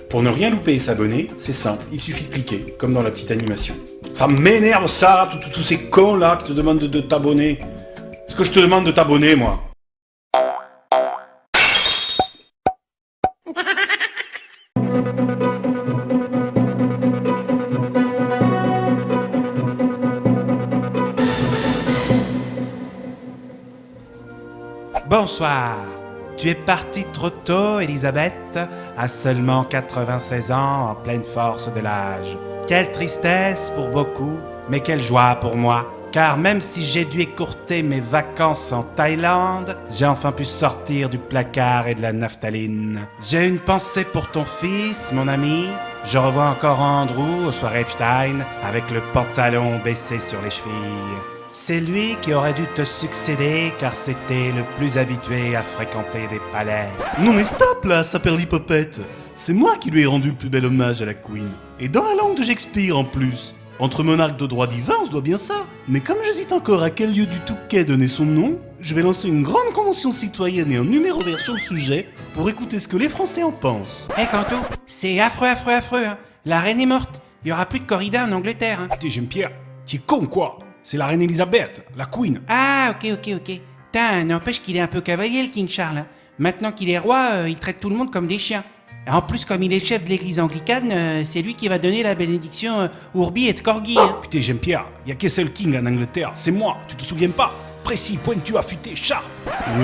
Pour ne rien louper et s'abonner, c'est simple, il suffit de cliquer, comme dans la petite animation. Ça m'énerve ça, tous ces cons là qui te demandent de t'abonner. Est-ce que je te demande de t'abonner, moi? Bonsoir. Tu es partie trop tôt, Elisabeth, à seulement 96 ans, en pleine force de l'âge. Quelle tristesse pour beaucoup, mais quelle joie pour moi. Car même si j'ai dû écourter mes vacances en Thaïlande, j'ai enfin pu sortir du placard et de la naphtaline. J'ai une pensée pour ton fils, mon ami. Je revois encore Andrew aux soirées Epstein, avec le pantalon baissé sur les chevilles. C'est lui qui aurait dû te succéder car c'était le plus habitué à fréquenter des palais. Non mais stop là, saperlipopette. C'est moi qui lui ai rendu le plus bel hommage à la Queen. Et dans la langue de Shakespeare en plus. Entre monarques de droit divin, on se doit bien ça. Mais comme j'hésite encore à quel lieu du Touquet donner son nom, je vais lancer une grande convention citoyenne et un numéro vert sur le sujet pour écouter ce que les Français en pensent. Hé Canto, c'est affreux, hein. La reine est morte. Il y aura plus de corrida en Angleterre, hein. Putain, Jean-Pierre, tu es con quoi? C'est la reine Elisabeth, la Queen. Ah, ok. Tain, n'empêche qu'il est un peu cavalier, le King Charles. Maintenant qu'il est roi, il traite tout le monde comme des chiens. En plus, comme il est chef de l'église anglicane, c'est lui qui va donner la bénédiction Urbi et Corgi. Hein. Putain, Jean-Pierre, y a qu'un seul king en Angleterre, c'est moi, tu te souviens pas? Précis, pointu, affûté, sharp.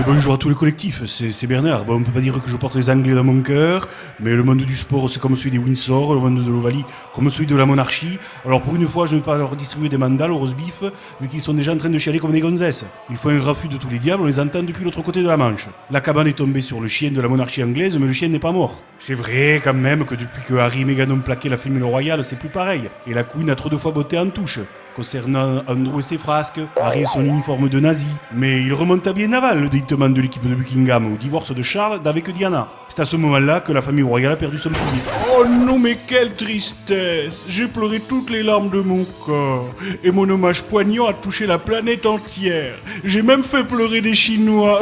Bonjour à tous les collectifs, c'est Bernard. Bon, on peut pas dire que je porte les Anglais dans mon cœur, mais le monde du sport c'est comme celui des Windsor, le monde de l'Ovalie comme celui de la monarchie. Alors pour une fois, je ne vais pas leur distribuer des mandales au roast beef, vu qu'ils sont déjà en train de chialer comme des gonzesses. Il faut un raffut de tous les diables, on les entend depuis l'autre côté de la Manche. La cabane est tombée sur le chien de la monarchie anglaise, mais le chien n'est pas mort. C'est vrai quand même que depuis que Harry et Meghan ont plaqué la famille royale, c'est plus pareil. Et la Queen a trop de fois botté en touche. Concernant Andrew et ses frasques, Harry et son uniforme de nazi. Mais il remonte à bien avant le dictement de l'équipe de Buckingham au divorce de Charles d'avec Diana. C'est à ce moment-là que la famille royale a perdu son public. Oh non, mais quelle tristesse! J'ai pleuré toutes les larmes de mon corps. Et mon hommage poignant a touché la planète entière. J'ai même fait pleurer des Chinois.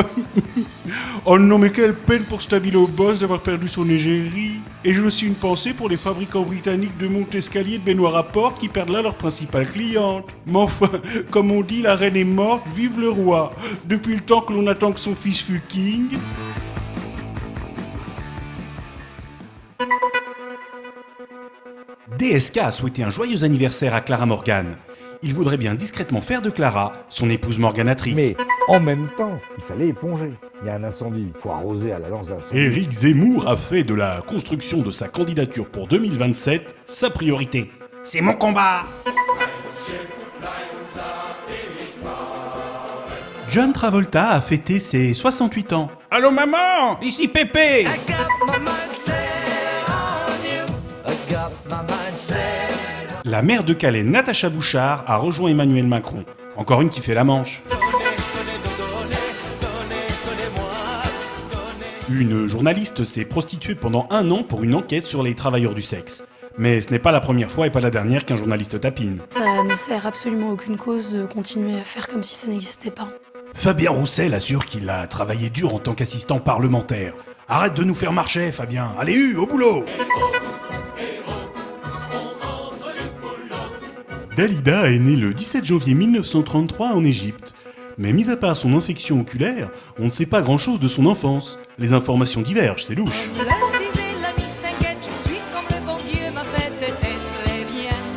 Oh non, mais quelle peine pour Stabilo Boss d'avoir perdu son égérie. Et j'ai aussi une pensée pour les fabricants britanniques de monte-escalier de baignoire à porte qui perdent là leur principale cliente. Mais enfin, comme on dit, la reine est morte, vive le roi. Depuis le temps que l'on attend que son fils fût king. DSK a souhaité un joyeux anniversaire à Clara Morgan. Il voudrait bien discrètement faire de Clara son épouse morganatrique. Mais en même temps, il fallait éponger. Il y a un incendie, il faut arroser à la lance d'incendie. Éric Zemmour a fait de la construction de sa candidature pour 2027 sa priorité. C'est mon combat! John Travolta a fêté ses 68 ans. Allô maman, ici Pépé. La maire de Calais, Natacha Bouchard, a rejoint Emmanuel Macron. Encore une qui fait la manche. Une journaliste s'est prostituée pendant 1 an pour une enquête sur les travailleurs du sexe. Mais ce n'est pas la première fois et pas la dernière qu'un journaliste tapine. Ça ne sert absolument aucune cause de continuer à faire comme si ça n'existait pas. Fabien Roussel assure qu'il a travaillé dur en tant qu'assistant parlementaire. Arrête de nous faire marcher, Fabien. Allez, au boulot! Dalida est née le 17 janvier 1933 en Égypte. Mais mis à part son infection oculaire, on ne sait pas grand-chose de son enfance. Les informations divergent, c'est louche.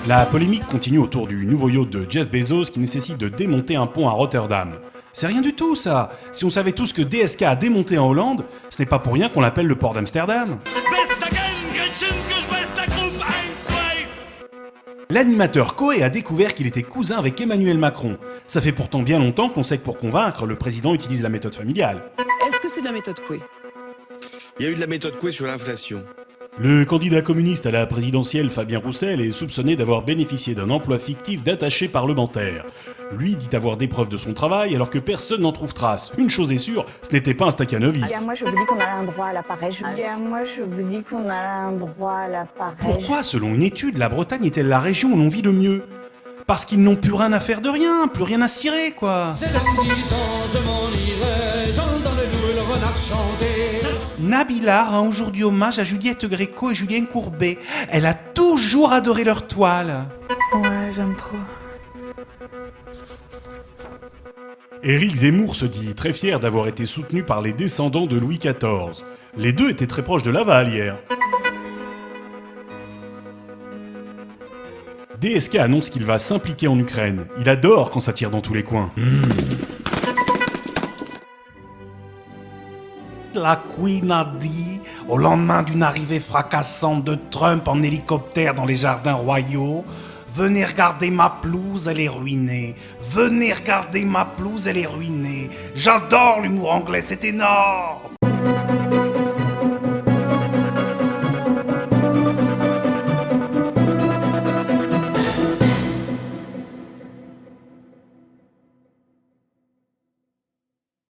La polémique continue autour du nouveau yacht de Jeff Bezos qui nécessite de démonter un pont à Rotterdam. C'est rien du tout ça. Si on savait tous que DSK a démonté en Hollande, ce n'est pas pour rien qu'on l'appelle le port d'Amsterdam. L'animateur Coé a découvert qu'il était cousin avec Emmanuel Macron. Ça fait pourtant bien longtemps qu'on sait que pour convaincre, le président utilise la méthode familiale. Est-ce que c'est de la méthode Coué? Il y a eu de la méthode Coué sur l'inflation. Le candidat communiste à la présidentielle Fabien Roussel est soupçonné d'avoir bénéficié d'un emploi fictif d'attaché parlementaire. Lui dit avoir des preuves de son travail alors que personne n'en trouve trace. Une chose est sûre, ce n'était pas un stakhanoviste. Moi je vous dis qu'on a un droit à l'appareil. Moi je vous dis qu'on a un droit à l'appareil. Pourquoi, selon une étude, la Bretagne est-elle la région où l'on vit le mieux? Parce qu'ils n'ont plus rien à faire de rien, plus rien à cirer, quoi. C'est en disant je m'en irai, j'entends le loup et le renard Nabila rend aujourd'hui hommage à Juliette Gréco et Julien Courbet. Elle a toujours adoré leur toile. Ouais, j'aime trop. Éric Zemmour se dit très fier d'avoir été soutenu par les descendants de Louis XIV. Les deux étaient très proches de Laval hier. DSK annonce qu'il va s'impliquer en Ukraine. Il adore quand ça tire dans tous les coins. La Queen a dit, au lendemain d'une arrivée fracassante de Trump en hélicoptère dans les jardins royaux, « Venez regarder ma pelouse, elle est ruinée. Venez regarder ma pelouse, elle est ruinée. J'adore l'humour anglais, c'est énorme !»